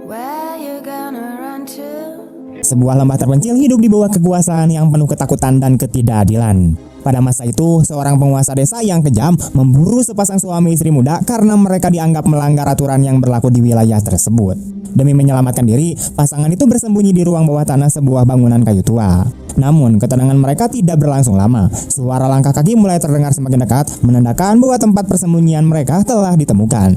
Where you gonna run to? Sebuah lembah terpencil hidup di bawah kekuasaan yang penuh ketakutan dan ketidakadilan. Pada masa itu, seorang penguasa desa yang kejam memburu sepasang suami istri muda karena mereka dianggap melanggar aturan yang berlaku di wilayah tersebut. Demi menyelamatkan diri, pasangan itu bersembunyi di ruang bawah tanah sebuah bangunan kayu tua. Namun, ketenangan mereka tidak berlangsung lama. Suara langkah kaki mulai terdengar semakin dekat, menandakan bahwa tempat persembunyian mereka telah ditemukan.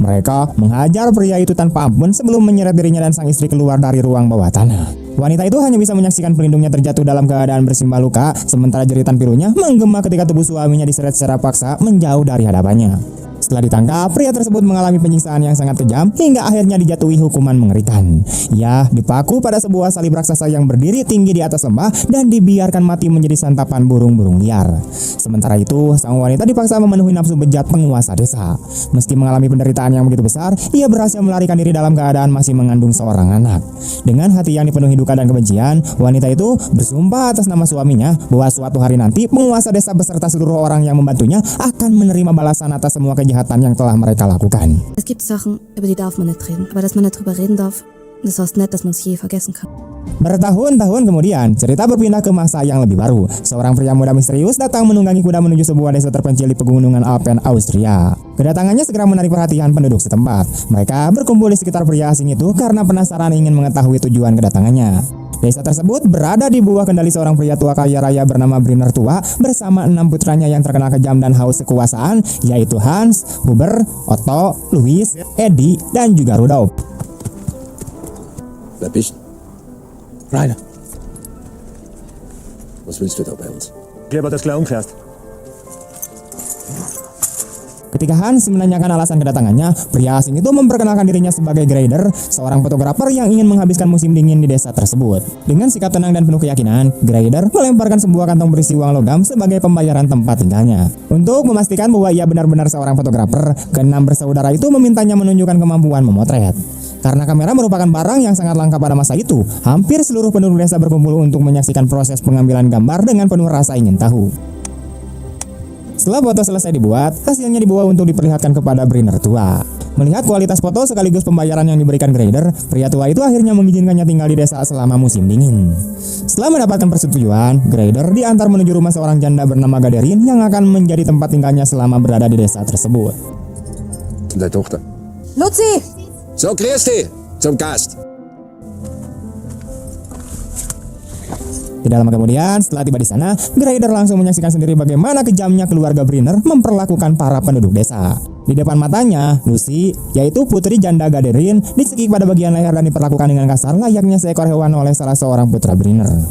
Mereka menghajar pria itu tanpa ampun sebelum menyeret dirinya dan sang istri keluar dari ruang bawah tanah. Wanita itu hanya bisa menyaksikan pelindungnya terjatuh dalam keadaan bersimbah luka, sementara jeritan pilunya menggema ketika tubuh suaminya diseret secara paksa menjauh dari hadapannya. Setelah ditangkap, pria tersebut mengalami penyiksaan yang sangat kejam hingga akhirnya dijatuhi hukuman mengerikan. Ia dipaku pada sebuah salib raksasa yang berdiri tinggi di atas lembah dan dibiarkan mati menjadi santapan burung-burung liar. Sementara itu, sang wanita dipaksa memenuhi nafsu bejat penguasa desa. Meski mengalami penderitaan yang begitu besar, ia berhasil melarikan diri dalam keadaan masih mengandung seorang anak. Dengan hati yang dipenuhi duka dan kebencian, wanita itu bersumpah atas nama suaminya bahwa suatu hari nanti penguasa desa beserta seluruh orang yang membantunya akan menerima balasan atas semua kejahatan yang telah mereka lakukan. Es gibt Sachen, über die darf man nicht reden, aber dass man nicht drüber reden darf, das heißt nicht, dass man es je vergessen kann. Bertahun-tahun kemudian, cerita berpindah ke masa yang lebih baru. Seorang pria muda misterius datang menunggangi kuda menuju sebuah desa terpencil di pegunungan Alpen, Austria. Kedatangannya segera menarik perhatian penduduk setempat. Mereka berkumpul di sekitar pria asing itu karena penasaran ingin mengetahui tujuan kedatangannya. Desa tersebut berada di bawah kendali seorang pria tua kaya raya bernama Brynner tua bersama 6 putranya yang terkenal kejam dan haus kekuasaan, yaitu Hans, Huber, Otto, Louis, Eddie, dan juga Rudolf. Wer bist du? Rainer. Was willst du da bei uns? Lieber das klar umklärst. Ketika Hans menanyakan alasan kedatangannya, pria asing itu memperkenalkan dirinya sebagai Greider, seorang fotografer yang ingin menghabiskan musim dingin di desa tersebut. Dengan sikap tenang dan penuh keyakinan, Greider melemparkan sebuah kantong berisi uang logam sebagai pembayaran tempat tinggalnya. Untuk memastikan bahwa ia benar-benar seorang fotografer, keenam bersaudara itu memintanya menunjukkan kemampuan memotret. Karena kamera merupakan barang yang sangat langka pada masa itu, hampir seluruh penduduk desa berkumpul untuk menyaksikan proses pengambilan gambar dengan penuh rasa ingin tahu. Setelah foto selesai dibuat, hasilnya dibawa untuk diperlihatkan kepada Brynner tua. Melihat kualitas foto sekaligus pembayaran yang diberikan Greider, pria tua itu akhirnya mengizinkannya tinggal di desa selama musim dingin. Setelah mendapatkan persetujuan, Greider diantar menuju rumah seorang janda bernama Gaderin yang akan menjadi tempat tinggalnya selama berada di desa tersebut. Deine Tochter. Luzi! So, grüß dich zum Gast. Tidak lama kemudian, setelah tiba di sana, Greider langsung menyaksikan sendiri bagaimana kejamnya keluarga Brynner memperlakukan para penduduk desa. Di depan matanya, Lucy, yaitu putri janda Gaderin, dicekik pada bagian leher dan diperlakukan dengan kasar layaknya seekor hewan oleh salah seorang putra Brynner.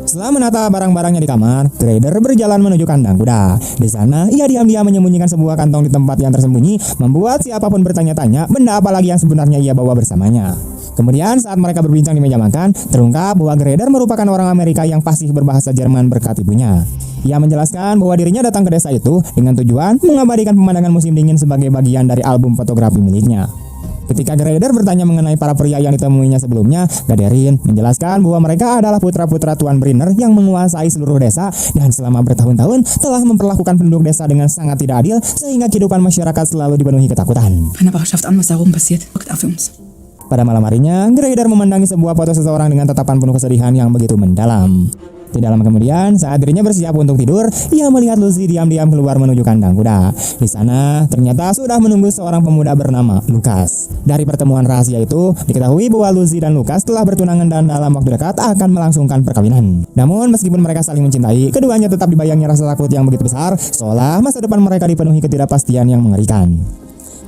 Setelah menata barang-barangnya di kamar, Greider berjalan menuju kandang kuda. Di sana, ia diam-diam menyembunyikan sebuah kantong di tempat yang tersembunyi, membuat siapapun bertanya-tanya benda apa lagi yang sebenarnya ia bawa bersamanya. Kemudian saat mereka berbincang di meja makan, terungkap bahwa Greider merupakan orang Amerika yang fasih berbahasa Jerman berkat ibunya. Ia menjelaskan bahwa dirinya datang ke desa itu dengan tujuan mengabadikan pemandangan musim dingin sebagai bagian dari album fotografi miliknya. Ketika Greider bertanya mengenai para pria yang ditemuinya sebelumnya, Gaderin menjelaskan bahwa mereka adalah putra-putra Tuan Brynner yang menguasai seluruh desa dan selama bertahun-tahun telah memperlakukan penduduk desa dengan sangat tidak adil sehingga kehidupan masyarakat selalu dipenuhi ketakutan. Keiner Wachschaft an, was da oben passiert. Guckt auf uns. Pada malam harinya, Greider memandangi sebuah foto seseorang dengan tatapan penuh kesedihan yang begitu mendalam. Tidak lama kemudian, saat dirinya bersiap untuk tidur, ia melihat Lucy diam-diam keluar menuju kandang kuda. Di sana, ternyata sudah menunggu seorang pemuda bernama Lukas. Dari pertemuan rahasia itu, diketahui bahwa Lucy dan Lukas telah bertunangan dan dalam waktu dekat akan melangsungkan perkawinan. Namun, meskipun mereka saling mencintai, keduanya tetap dibayangi rasa takut yang begitu besar, seolah masa depan mereka dipenuhi ketidakpastian yang mengerikan.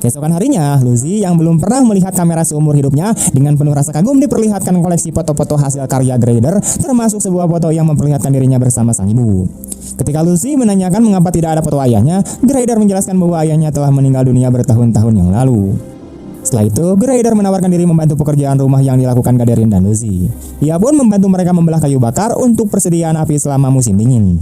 Keesokan harinya, Lucy yang belum pernah melihat kamera seumur hidupnya dengan penuh rasa kagum diperlihatkan koleksi foto-foto hasil karya Greider, termasuk sebuah foto yang memperlihatkan dirinya bersama sang ibu. Ketika Lucy menanyakan mengapa tidak ada foto ayahnya, Greider menjelaskan bahwa ayahnya telah meninggal dunia bertahun-tahun yang lalu. Setelah itu, Greider menawarkan diri membantu pekerjaan rumah yang dilakukan Gaderin dan Lucy. Ia pun membantu mereka membelah kayu bakar untuk persediaan api selama musim dingin.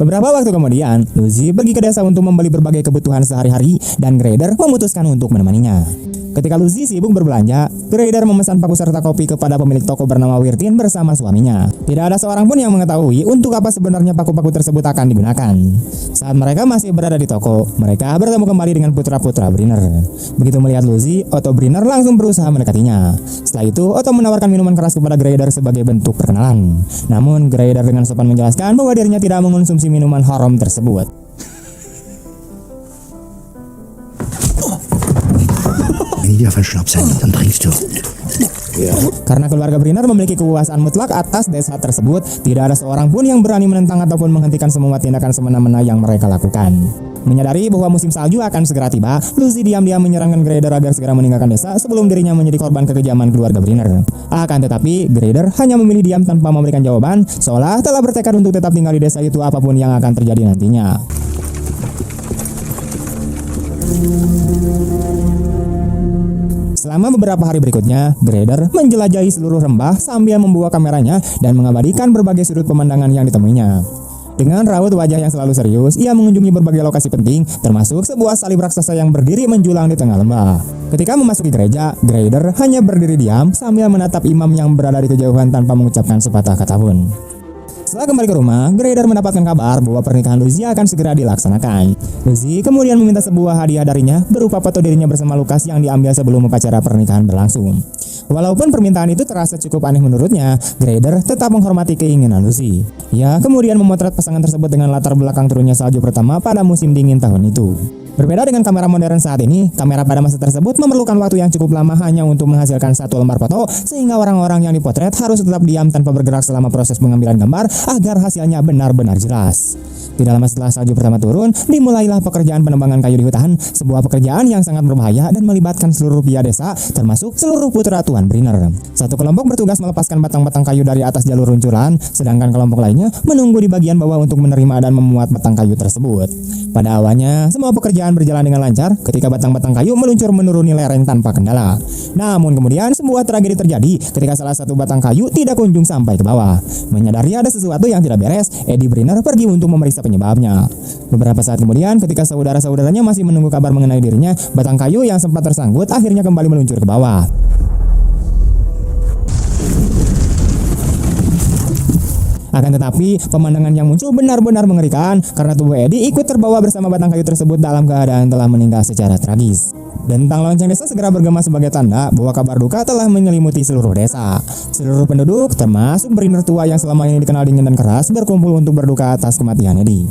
Beberapa waktu kemudian, Lucy pergi ke desa untuk membeli berbagai kebutuhan sehari-hari dan Greider memutuskan untuk menemaninya. Ketika Lucy sibuk berbelanja, Greider memesan paku serta kopi kepada pemilik toko bernama Wirtin bersama suaminya. Tidak ada seorang pun yang mengetahui untuk apa sebenarnya paku-paku tersebut akan digunakan. Saat mereka masih berada di toko, mereka bertemu kembali dengan putra-putra Brinner. Begitu melihat Lucy, Otto Brinner langsung berusaha mendekatinya. Setelah itu, Otto menawarkan minuman keras kepada Greider sebagai bentuk perkenalan. Namun, Greider dengan sopan menjelaskan bahwa dirinya tidak mengonsumsi minuman haram tersebut. Wieder verschnapsen, dann trinkst du. Karena keluarga Brinner memiliki kekuasaan mutlak atas desa tersebut, tidak ada seorang pun yang berani menentang ataupun menghentikan semua tindakan semena-mena yang mereka lakukan. Menyadari bahwa musim salju akan segera tiba, Lucy diam-diam menyerangkan Greider agar segera meninggalkan desa sebelum dirinya menjadi korban kekejaman keluarga Brinner. Akan tetapi, Greider hanya memilih diam tanpa memberikan jawaban, seolah telah bertekad untuk tetap tinggal di desa itu apapun yang akan terjadi nantinya. Selama beberapa hari berikutnya, Greider menjelajahi seluruh lembah sambil membawa kameranya dan mengabadikan berbagai sudut pemandangan yang ditemuinya. Dengan raut wajah yang selalu serius, ia mengunjungi berbagai lokasi penting, termasuk sebuah salib raksasa yang berdiri menjulang di tengah lembah. Ketika memasuki gereja, Greider hanya berdiri diam sambil menatap imam yang berada di kejauhan tanpa mengucapkan sepatah kata pun. Setelah kembali ke rumah, Greider mendapatkan kabar bahwa pernikahan Lucy akan segera dilaksanakan. Lucy kemudian meminta sebuah hadiah darinya berupa foto dirinya bersama Lukas yang diambil sebelum upacara pernikahan berlangsung. Walaupun permintaan itu terasa cukup aneh menurutnya, Greider tetap menghormati keinginan Lucy. Ia kemudian memotret pasangan tersebut dengan latar belakang turunnya salju pertama pada musim dingin tahun itu. Berbeda dengan kamera modern saat ini, kamera pada masa tersebut memerlukan waktu yang cukup lama hanya untuk menghasilkan satu lembar foto, sehingga orang-orang yang dipotret harus tetap diam tanpa bergerak selama proses pengambilan gambar agar hasilnya benar-benar jelas. Tidak lama setelah salju pertama turun, dimulailah pekerjaan penebangan kayu di hutan, sebuah pekerjaan yang sangat berbahaya dan melibatkan seluruh pihak desa, termasuk seluruh putra Tuan Brinner. Satu kelompok bertugas melepaskan batang-batang kayu dari atas jalur runculan, sedangkan kelompok lainnya menunggu di bagian bawah untuk menerima dan memuat batang kayu tersebut. Pada awalnya, semua pekerjaan berjalan dengan lancar ketika batang-batang kayu meluncur menuruni lereng tanpa kendala. Namun kemudian sebuah tragedi terjadi ketika salah satu batang kayu tidak kunjung sampai ke bawah. Menyadari ada sesuatu yang tidak beres, Eddie Brinner pergi untuk memeriksa penyebabnya. Beberapa saat kemudian, ketika saudara-saudaranya masih menunggu kabar mengenai dirinya, batang kayu yang sempat tersangkut akhirnya kembali meluncur ke bawah. Akan tetapi, pemandangan yang muncul benar-benar mengerikan karena tubuh Eddie ikut terbawa bersama batang kayu tersebut dalam keadaan telah meninggal secara tragis. Dentang lonceng desa segera bergema sebagai tanda bahwa kabar duka telah menyelimuti seluruh desa. Seluruh penduduk, termasuk Brinner tua yang selama ini dikenal dingin dan keras, berkumpul untuk berduka atas kematian Eddie.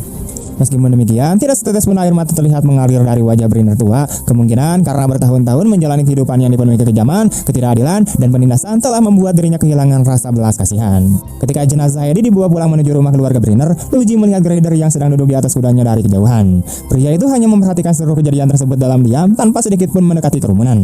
Meskipun demikian, tidak setetes pun air mata terlihat mengalir dari wajah Brinner tua. Kemungkinan karena bertahun-tahun menjalani kehidupan yang dipenuhi kekejaman, ketidakadilan, dan penindasan telah membuat dirinya kehilangan rasa belas kasihan. Ketika jenazah Eddie dibawa pulang menuju rumah keluarga Brinner, Lucy melihat Greider yang sedang duduk di atas kudanya dari kejauhan. Pria itu hanya memperhatikan seluruh kejadian tersebut dalam diam tanpa sedikit pun mendekati kerumunan.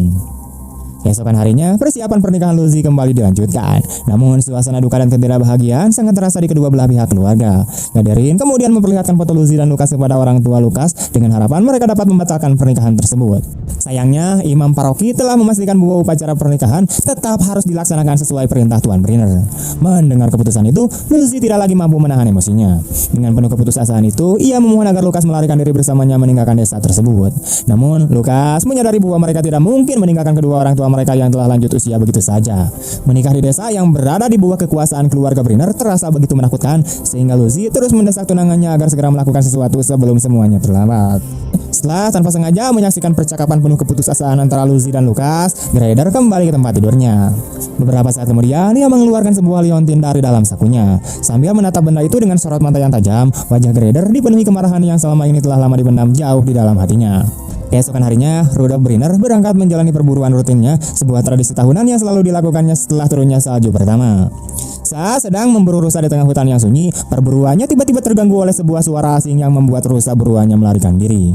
Keesokan harinya, persiapan pernikahan Lucy kembali dilanjutkan. Namun, suasana duka dan ketidakbahagiaan sangat terasa di kedua belah pihak keluarga. Gaderin kemudian memperlihatkan foto Lucy dan Lukas kepada orang tua Lukas dengan harapan mereka dapat membatalkan pernikahan tersebut. Sayangnya, imam paroki telah memastikan bahwa upacara pernikahan tetap harus dilaksanakan sesuai perintah Tuan Brinner. Mendengar keputusan itu, Lucy tidak lagi mampu menahan emosinya. Dengan penuh keputusasaan itu, ia memohon agar Lukas melarikan diri bersamanya meninggalkan desa tersebut. Namun, Lukas menyadari bahwa mereka tidak mungkin meninggalkan kedua orang tua mereka yang telah lanjut usia begitu saja. Menikah di desa yang berada di bawah kekuasaan keluarga Brinner terasa begitu menakutkan, sehingga Lucy terus mendesak tunangannya agar segera melakukan sesuatu sebelum semuanya terlambat. Setelah tanpa sengaja menyaksikan percakapan penuh keputusasaan antara Lucy dan Lukas, Greider kembali ke tempat tidurnya. Beberapa saat kemudian, ia mengeluarkan sebuah liontin dari dalam sakunya. Sambil menatap benda itu dengan sorot mata yang tajam, wajah Greider dipenuhi kemarahan yang selama ini telah lama dipendam jauh di dalam hatinya. Keesokan harinya, Rudolf Brinner berangkat menjalani perburuan rutinnya, sebuah tradisi tahunan yang selalu dilakukannya setelah turunnya salju pertama. Saat sedang memburu rusa di tengah hutan yang sunyi, perburuannya tiba-tiba terganggu oleh sebuah suara asing yang membuat rusa buruannya melarikan diri.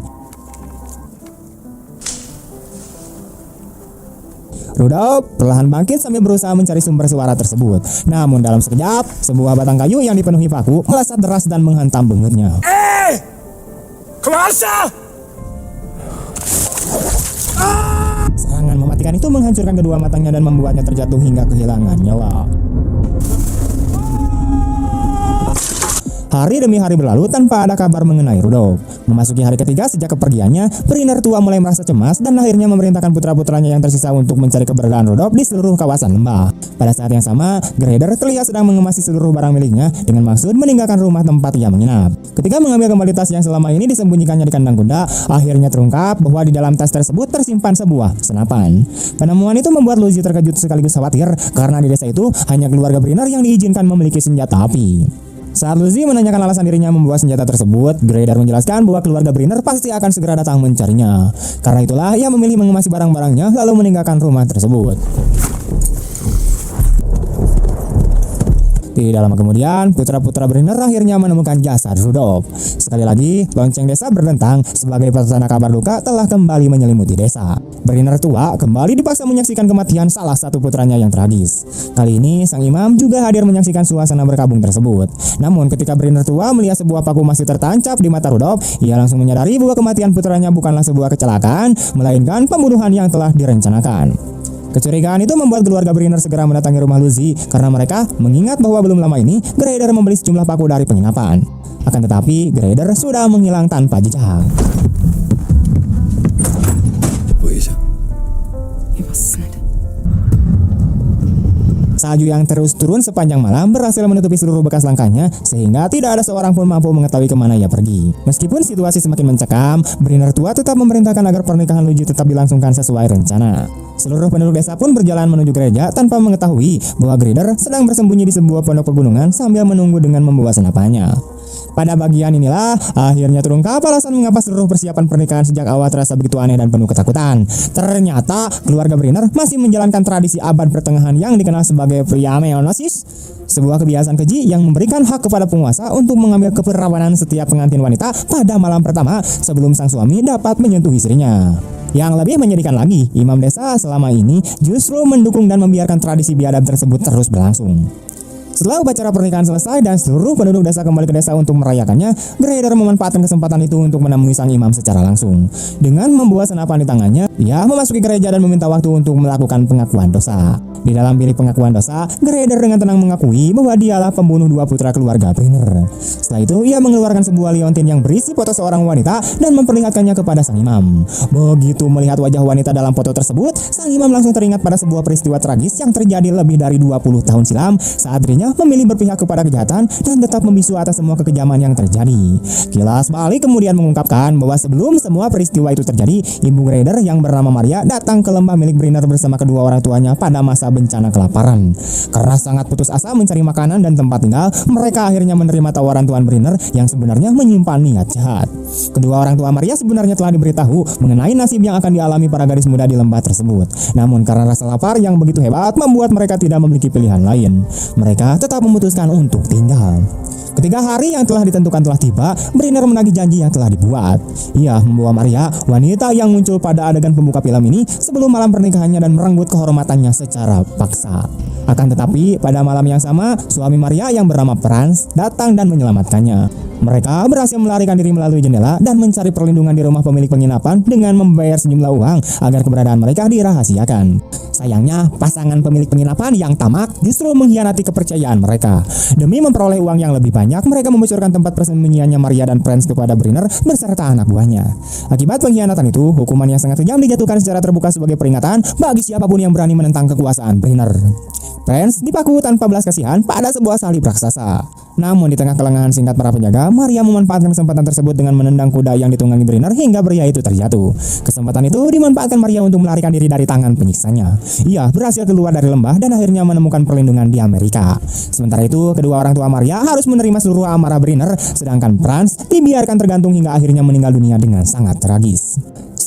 Rudolf perlahan bangkit sambil berusaha mencari sumber suara tersebut. Namun dalam sekejap, sebuah batang kayu yang dipenuhi paku melesat deras dan menghantam bungkuknya. Serangan mematikan itu menghancurkan kedua matanya dan membuatnya terjatuh hingga kehilangan nyawa. Hari demi hari berlalu tanpa ada kabar mengenai Rudolf. Memasuki hari ketiga sejak kepergiannya, Briner tua mulai merasa cemas dan akhirnya memerintahkan putra-putranya yang tersisa untuk mencari keberadaan Rudolf di seluruh kawasan lembah. Pada saat yang sama, Greider terlihat sedang mengemasi seluruh barang miliknya dengan maksud meninggalkan rumah tempat ia menginap. Ketika mengambil kembali tas yang selama ini disembunyikannya di kandang kuda, akhirnya terungkap bahwa di dalam tas tersebut tersimpan sebuah senapan. Penemuan itu membuat Lucy terkejut sekaligus khawatir karena di desa itu hanya keluarga Briner yang diizinkan memiliki senjata api. Saat Lucy menanyakan alasan dirinya membawa senjata tersebut, Greider menjelaskan bahwa keluarga Briner pasti akan segera datang mencarinya. Karena itulah ia memilih mengemasi barang-barangnya lalu meninggalkan rumah tersebut. Tidak lama kemudian, putra-putra Briner akhirnya menemukan jasad Rudolf. Sekali lagi, lonceng desa berdentang sebagai petanda kabar duka telah kembali menyelimuti desa. Briner tua kembali dipaksa menyaksikan kematian salah satu putranya yang tragis. Kali ini, sang imam juga hadir menyaksikan suasana berkabung tersebut. Namun, ketika Briner tua melihat sebuah paku masih tertancap di mata Rudolf, ia langsung menyadari bahwa kematian putranya bukanlah sebuah kecelakaan, melainkan pembunuhan yang telah direncanakan. Kecurigaan itu membuat keluarga Briner segera mendatangi rumah Lucy karena mereka mengingat bahwa belum lama ini Greider membeli sejumlah paku dari penginapan. Akan tetapi Greider sudah menghilang tanpa jejak. Wo ist er? Ich weiß es nicht. Salju yang terus turun sepanjang malam berhasil menutupi seluruh bekas langkahnya sehingga tidak ada seorang pun mampu mengetahui kemana ia pergi. Meskipun situasi semakin mencekam, Briner tua tetap memerintahkan agar pernikahan Lucy tetap dilangsungkan sesuai rencana. Seluruh penduduk desa pun berjalan menuju gereja tanpa mengetahui bahwa Greider sedang bersembunyi di sebuah pondok pegunungan sambil menunggu dengan membawa senapannya. Pada bagian inilah akhirnya terungkap alasan mengapa seluruh persiapan pernikahan sejak awal terasa begitu aneh dan penuh ketakutan. Ternyata keluarga Briner masih menjalankan tradisi abad pertengahan yang dikenal sebagai priameonosis, sebuah kebiasaan keji yang memberikan hak kepada penguasa untuk mengambil keperawanan setiap pengantin wanita pada malam pertama sebelum sang suami dapat menyentuh istrinya. Yang lebih menyedihkan lagi, imam desa selama ini justru mendukung dan membiarkan tradisi biadab tersebut terus berlangsung. Setelah upacara pernikahan selesai dan seluruh penduduk desa kembali ke desa untuk merayakannya, Greider memanfaatkan kesempatan itu untuk menemui sang imam secara langsung. Dengan membawa senapan di tangannya, ia memasuki gereja dan meminta waktu untuk melakukan pengakuan dosa. Di dalam bilik pengakuan dosa, Greider dengan tenang mengakui bahwa dialah pembunuh dua putra keluarga Briner. Setelah itu, ia mengeluarkan sebuah liontin yang berisi foto seorang wanita dan memperlihatkannya kepada sang imam. Begitu melihat wajah wanita dalam foto tersebut, sang imam langsung teringat pada sebuah peristiwa tragis yang terjadi lebih dari 20 tahun silam saat dirinya memilih berpihak kepada kejahatan dan tetap membisu atas semua kekejaman yang terjadi. Kilas balik kemudian mengungkapkan bahwa sebelum semua peristiwa itu terjadi, ibu Greider yang bernama Maria datang ke lembah milik Briner bersama kedua orang tuanya pada masa bencana kelaparan. Karena sangat putus asa mencari makanan dan tempat tinggal, mereka akhirnya menerima tawaran Tuan Briner yang sebenarnya menyimpan niat jahat. Kedua orang tua Maria sebenarnya telah diberitahu mengenai nasib yang akan dialami para gadis muda di lembah tersebut. Namun karena rasa lapar yang begitu hebat membuat mereka tidak memiliki pilihan lain. Mereka tetap memutuskan untuk tinggal. Ketika hari yang telah ditentukan telah tiba, Briner menagih janji yang telah dibuat. Ia membawa Maria, wanita yang muncul pada adegan pembuka film ini, sebelum malam pernikahannya dan merenggut kehormatannya secara paksa. Akan tetapi, pada malam yang sama, suami Maria yang bernama Franz datang dan menyelamatkannya. Mereka berhasil melarikan diri melalui jendela dan mencari perlindungan di rumah pemilik penginapan dengan membayar sejumlah uang agar keberadaan mereka dirahasiakan. Sayangnya, pasangan pemilik penginapan yang tamak justru mengkhianati kepercayaan mereka. Demi memperoleh uang yang lebih banyak, mereka membocorkan tempat persembunyiannya Maria dan Franz kepada Briner beserta anak buahnya. Akibat pengkhianatan itu, hukuman yang sangat kejam dijatuhkan secara terbuka sebagai peringatan bagi siapapun yang berani menentang kekuasaan Briner. Franz dipaku tanpa belas kasihan pada sebuah salib raksasa. Namun di tengah kelengahan singkat para penjaga, Maria memanfaatkan kesempatan tersebut dengan menendang kuda yang ditunggangi Briner hingga pria itu terjatuh. Kesempatan itu dimanfaatkan Maria untuk melarikan diri dari tangan penyiksanya. Ia berhasil keluar dari lembah dan akhirnya menemukan perlindungan di Amerika. Sementara itu, kedua orang tua Maria harus menerima seluruh amarah Briner, sedangkan Franz dibiarkan tergantung hingga akhirnya meninggal dunia dengan sangat tragis.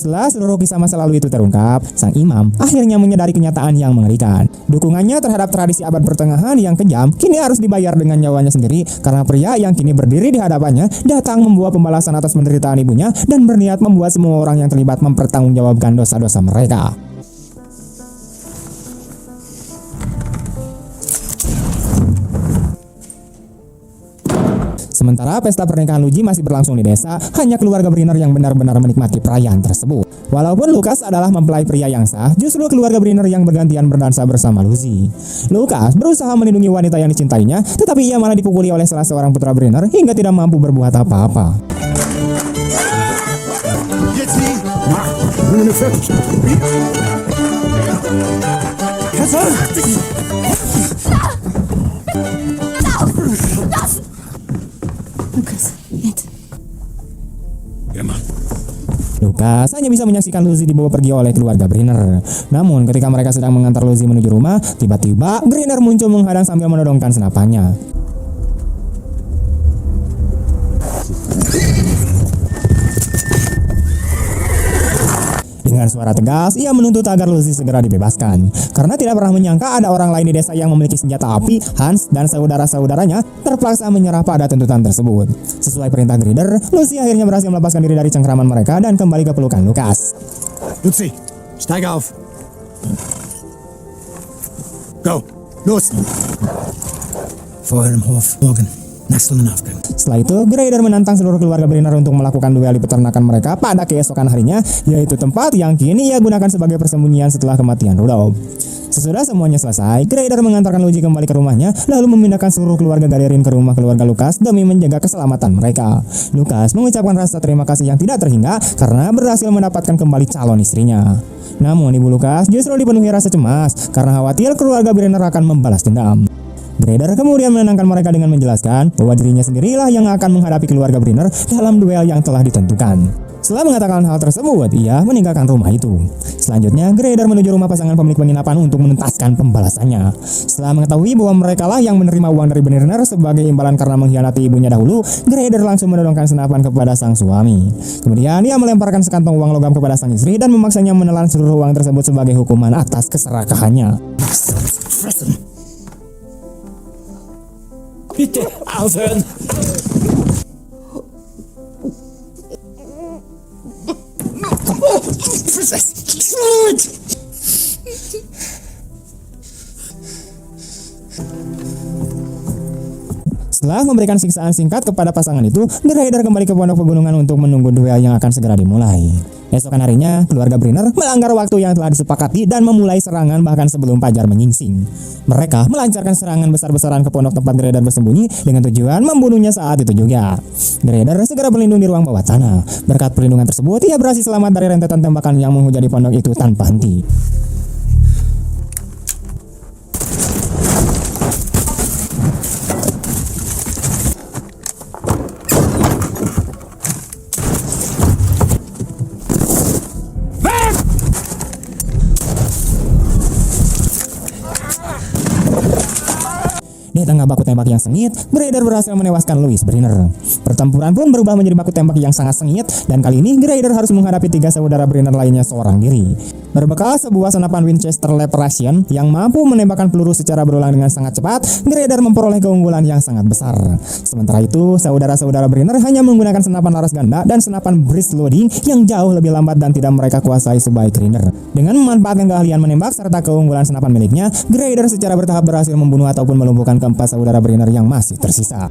Setelah seluruh kisah masa lalu itu terungkap, sang imam akhirnya menyadari kenyataan yang mengerikan. Dukungannya terhadap tradisi abad pertengahan yang kejam kini harus dibayar dengan nyawanya sendiri karena pria yang kini berdiri di hadapannya datang membawa pembalasan atas penderitaan ibunya dan berniat membuat semua orang yang terlibat mempertanggungjawabkan dosa-dosa mereka. Sementara pesta pernikahan Lucy masih berlangsung di desa, hanya keluarga Briner yang benar-benar menikmati perayaan tersebut. Walaupun Lukas adalah mempelai pria yang sah, justru keluarga Briner yang bergantian berdansa bersama Lucy. Lukas berusaha melindungi wanita yang dicintainya, tetapi ia malah dipukuli oleh salah seorang putra Briner hingga tidak mampu berbuat apa-apa. Bring ihn fertig. Lukas, nicht. Emma. Lukas hanya bisa menyaksikan Lucy dibawa pergi oleh keluarga Brenner. Namun ketika mereka sedang mengantar Lucy menuju rumah, tiba-tiba Brenner muncul menghadang sambil menodongkan senapannya. Dengan suara tegas, ia menuntut agar Lucy segera dibebaskan. Karena tidak pernah menyangka ada orang lain di desa yang memiliki senjata api, Hans dan saudara-saudaranya terpaksa menyerah pada tuntutan tersebut. Sesuai perintah Grider, Lucy akhirnya berhasil melepaskan diri dari cengkraman mereka dan kembali ke pelukan Lukas. Lucy, steig auf. Go, los. Vorher im Hof, morgen. Nach Sonnenaufgang. Setelah itu, Grider menantang seluruh keluarga Brenner untuk melakukan duel di peternakan mereka pada keesokan harinya, yaitu tempat yang kini ia gunakan sebagai persembunyian setelah kematian Rudolf. Sesudah semuanya selesai, Grider mengantarkan Lucy kembali ke rumahnya, lalu memindahkan seluruh keluarga Galerin ke rumah keluarga Lukas demi menjaga keselamatan mereka. Lukas mengucapkan rasa terima kasih yang tidak terhingga karena berhasil mendapatkan kembali calon istrinya. Namun ibu Lukas justru dipenuhi rasa cemas karena khawatir keluarga Brenner akan membalas dendam. Grider kemudian menenangkan mereka dengan menjelaskan bahwa dirinya sendirilah yang akan menghadapi keluarga Brenner dalam duel yang telah ditentukan. Setelah mengatakan hal tersebut, ia meninggalkan rumah itu. Selanjutnya, Grider menuju rumah pasangan pemilik penginapan untuk menuntaskan pembalasannya. Setelah mengetahui bahwa mereka lah yang menerima uang dari Brenner sebagai imbalan karena mengkhianati ibunya dahulu, Grider langsung menodongkan senapan kepada sang suami. Kemudian, ia melemparkan sekantong uang logam kepada sang istri dan memaksanya menelan seluruh uang tersebut sebagai hukuman atas keserakahannya. Bitte aufhören. Setelah memberikan siksaan singkat kepada pasangan itu, Grider kembali ke pondok pegunungan untuk menunggu duel yang akan segera dimulai. Esokan harinya, keluarga Brenner melanggar waktu yang telah disepakati dan memulai serangan bahkan sebelum fajar menyingsing. Mereka melancarkan serangan besar-besaran ke pondok tempat Grider bersembunyi dengan tujuan membunuhnya saat itu juga. Grider segera berlindung di ruang bawah tanah. Berkat perlindungan tersebut, ia berhasil selamat dari rentetan tembakan yang menghujani pondok itu tanpa henti. Di tengah baku tembak yang sengit, Grider berhasil menewaskan Louis Brenner. Pertempuran pun berubah menjadi baku tembak yang sangat sengit, dan kali ini Grider harus menghadapi 3 saudara Brenner lainnya seorang diri. Berbekal sebuah senapan Winchester Lever-Ration yang mampu menembakkan peluru secara berulang dengan sangat cepat, Grider memperoleh keunggulan yang sangat besar. Sementara itu, saudara-saudara Brenner hanya menggunakan senapan laras ganda dan senapan breech loading yang jauh lebih lambat dan tidak mereka kuasai sebaik Grider. Dengan memanfaatkan keahlian menembak serta keunggulan senapan miliknya, Grider secara bertahap berhasil membunuh ataupun melumpuhkan keempat saudara Brenner yang masih tersisa.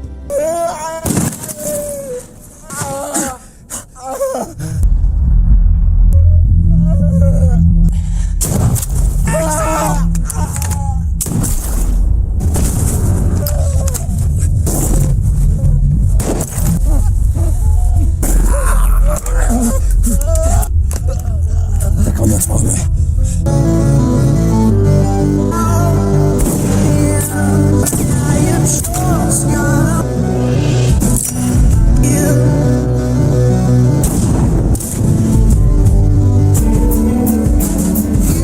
Da kommen jetzt vorne.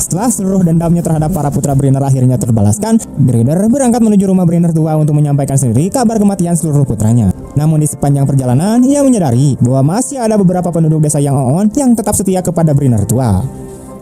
Setelah seluruh dendamnya terhadap para putra Brenner akhirnya terbalaskan, Grider berangkat menuju rumah Brenner tua untuk menyampaikan sendiri kabar kematian seluruh putranya. Namun di sepanjang perjalanan, ia menyadari bahwa masih ada beberapa penduduk desa yang on yang tetap setia kepada Brenner tua.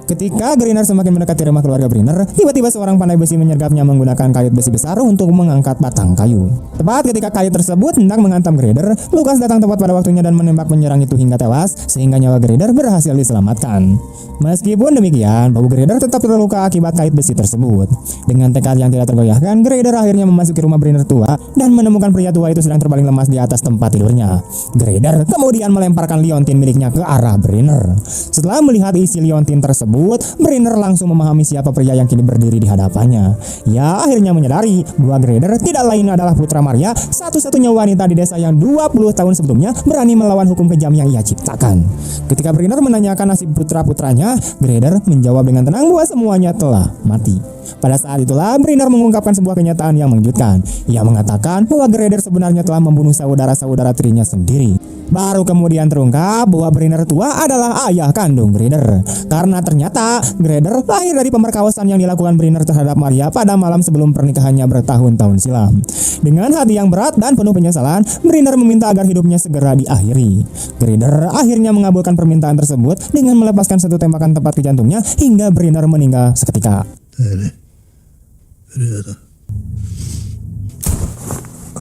Ketika Grider semakin mendekati rumah keluarga Brenner, tiba-tiba seorang pandai besi menyergapnya menggunakan kayut besi besar untuk mengangkat batang kayu. Tepat ketika kayut tersebut hendak menghantam Grider, Lukas datang tepat pada waktunya dan menembak menyerang itu hingga tewas, sehingga nyawa Grider berhasil diselamatkan. Meskipun demikian, bahu Grider tetap terluka akibat kayut besi tersebut. Dengan tekad yang tidak tergoyahkan, Grider akhirnya memasuki rumah Brenner tua dan menemukan pria tua itu sedang terbaring lemas di atas tempat tidurnya. Grider kemudian melemparkan liontin miliknya ke arah Brenner. Setelah melihat isi liontin tersebut, tersebut, Brenner langsung memahami siapa pria yang kini berdiri di hadapannya. Ia akhirnya menyadari bahwa Grader tidak lain adalah putra Maria, satu-satunya wanita di desa yang 20 tahun sebelumnya berani melawan hukum kejam yang ia ciptakan. Ketika Brenner menanyakan nasib putra-putranya, Grader menjawab dengan tenang bahwa semuanya telah mati. Pada saat itulah Brenner mengungkapkan sebuah kenyataan yang mengejutkan. Ia mengatakan bahwa Grader sebenarnya telah membunuh saudara-saudara tirinya sendiri. Baru kemudian terungkap bahwa Brenner tua adalah ayah kandung Grader. Karena ternyata Grader lahir dari pemerkosaan yang dilakukan Brenner terhadap Maria pada malam sebelum pernikahannya bertahun-tahun silam. Dengan hati yang berat dan penuh penyesalan, Brenner meminta agar hidupnya segera diakhiri. Grader akhirnya mengabulkan permintaan tersebut dengan melepaskan satu tembakan tepat ke jantungnya hingga Brenner meninggal seketika.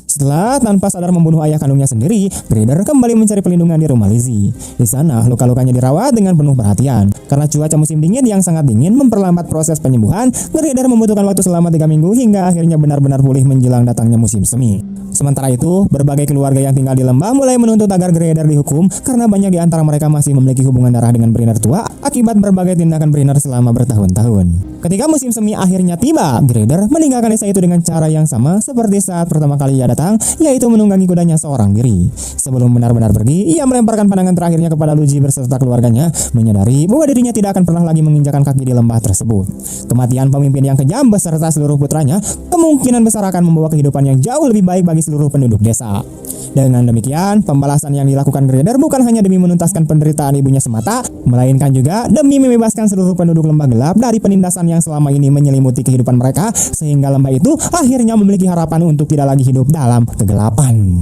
Setelah tanpa sadar membunuh ayah kandungnya sendiri, Grader kembali mencari perlindungan di rumah Lizzie. Di sana, luka-lukanya dirawat dengan penuh perhatian. Karena cuaca musim dingin yang sangat dingin memperlambat proses penyembuhan, Grader membutuhkan waktu selama 3 minggu hingga akhirnya benar-benar pulih menjelang datangnya musim semi. Sementara itu, berbagai keluarga yang tinggal di lembah mulai menuntut agar Grader dihukum karena banyak di antara mereka masih memiliki hubungan darah dengan Brenner tua akibat berbagai tindakan Brenner selama bertahun-tahun. Ketika musim semi akhirnya tiba, Grader meninggalkan desa itu dengan cara yang sama seperti saat pertama kali ia datang, yaitu menunggangi kudanya seorang diri. Sebelum benar-benar pergi, ia melemparkan pandangan terakhirnya kepada Luigi beserta keluarganya, menyadari bahwa dirinya tidak akan pernah lagi menginjakan kaki di lembah tersebut. Kematian pemimpin yang kejam beserta seluruh putranya kemungkinan besar akan membawa kehidupan yang jauh lebih baik bagi seluruh penduduk desa. Dengan demikian, pembalasan yang dilakukan Grader bukan hanya demi menuntaskan penderitaan ibunya semata, melainkan juga demi membebaskan seluruh penduduk lembah gelap dari penindasan yang selama ini menyelimuti kehidupan mereka, sehingga lembah itu akhirnya memiliki harapan untuk tidak lagi hidup dalam kegelapan.